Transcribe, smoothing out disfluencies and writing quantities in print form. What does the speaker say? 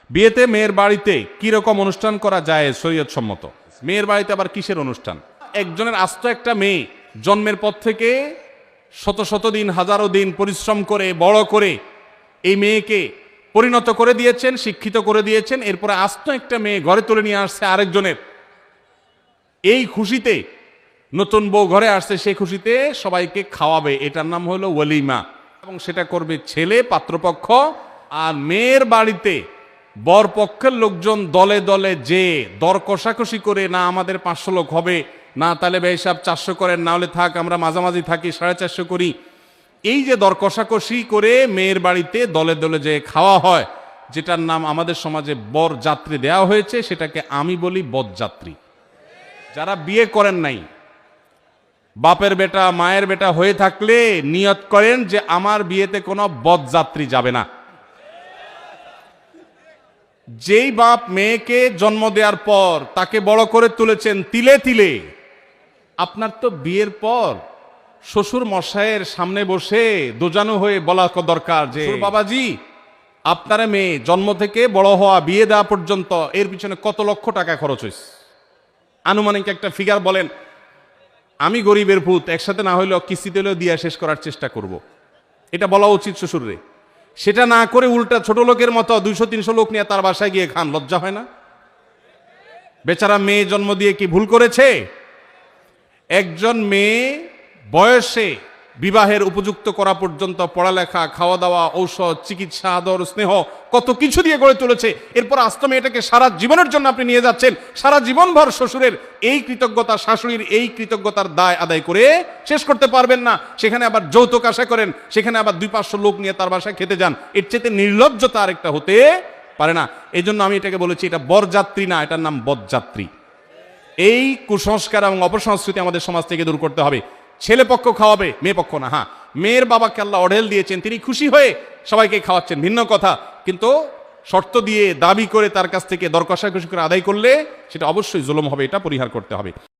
বিয়েতে মেয়ের বাড়িতে কিরকম অনুষ্ঠান করা যায় শরীয়ত সম্মত? মেয়ের বাড়িতে আবার কিসের অনুষ্ঠান? একজনের আস্ত একটা মেয়ে জন্মের পর থেকে শত শত দিন, হাজারো দিন পরিশ্রম করে বড় করে এই মেয়েকে পরিণত করে দিয়েছেন, শিক্ষিত করে দিয়েছেন। এরপরে আস্ত একটা মেয়ে ঘরে তুলে নিয়ে আসছে আরেকজনের। এই খুশিতে নতুন বউ ঘরে আসছে, সেই খুশিতে সবাইকে খাওয়াবে, এটার নাম হলো ওয়ালিমা। এবং সেটা করবে ছেলে, পাত্রপক্ষ। আর মেয়ের বাড়িতে বর পক্ষের লোকজন দলে দলে যে দর কষাকষি করে, না আমাদের 500 লোক হবে, না তাহলে ভাই সাহেব 400 করেন, না হলে থাক আমরা মাঝামাঝি থাকি 450 করি। এই যে দর কষাকষি করে মেয়ের বাড়িতে দলে দলে যে খাওয়া হয়, যেটার নাম আমাদের সমাজে বর যাত্রী দেওয়া হয়েছে, সেটাকে আমি বলি বরযাত্রী। যারা বিয়ে করেন নাই, বাপের বেটা মায়ের বেটা হয়ে থাকলে নিয়ত করেন যে আমার বিয়েতে কোনো বরযাত্রী যাবে না। যেই বাপ মেয়েকে জন্ম দেওয়ার পর তাকে বড় করে তুলেছেন তিলে তিলে, আপনার তো বিয়ের পর শ্বশুর মশাইয়ের সামনে বসে দোজানু হয়ে বলা দরকার যে বাবাজি, আপনার মেয়ে জন্ম থেকে বড় হওয়া, বিয়ে দেওয়া পর্যন্ত এর পিছনে কত লক্ষ টাকা খরচ হয়েছে, আনুমানিক একটা ফিগার বলেন। আমি গরিবের ভূত, একসাথে না হইলেও কিস্তিতে হলেও দিয়া শেষ করার চেষ্টা করব। এটা বলা উচিত শ্বশুরে। সেটা না করে উল্টা ছোট লোকের মতো 200-300 লোক নিয়ে তার বাসায় গিয়ে খান, লজ্জা হয় না? বেচারা মেয়ে জন্ম দিয়ে কি ভুল করেছে? একজন মেয়ে বয়সে বিবাহের উপযুক্ত করা পর্যন্ত পড়ালেখা, খাওয়া দাওয়া, ঔষধ, চিকিৎসা, আদর, স্নেহ কত কিছু দিয়ে গড়ে তুলেছে। এরপর আস্ত মেয়েটাকে সারা জীবনের জন্য আপনি নিয়ে যাচ্ছেন। সারা জীবনভর শ্বশুরের এই কৃতজ্ঞতা, শাশুড়ির এই কৃতজ্ঞতার দায় আদায় করে শেষ করতে পারবেন না। সেখানে আবার যৌতুক আশা করেন, সেখানে আবার 200-500 লোক নিয়ে তার বাসায় খেতে যান। এর চেয়ে নির্লজ্জতা আরেকটা হতে পারে না। এই জন্য আমি এটাকে বলেছি, এটা বরযাত্রী না, এটার নাম বরযাত্রী। এই কুসংস্কার এবং অপসংস্কৃতি আমাদের সমাজ থেকে দূর করতে হবে। ছেলে পক্ষ খাওয়াবে, মেয়ে পক্ষ না। হ্যাঁ, মেয়ের বাবাকে আল্লাহ অঢেল দিয়েছেন, তিনি খুশি হয়ে সবাইকে খাওয়াচ্ছেন, ভিন্ন কথা। কিন্তু শর্ত দিয়ে দাবি করে তার কাছ থেকে দর কষাকষি করে আদায় করলে সেটা অবশ্যই জুলুম হবে, এটা পরিহার করতে হবে।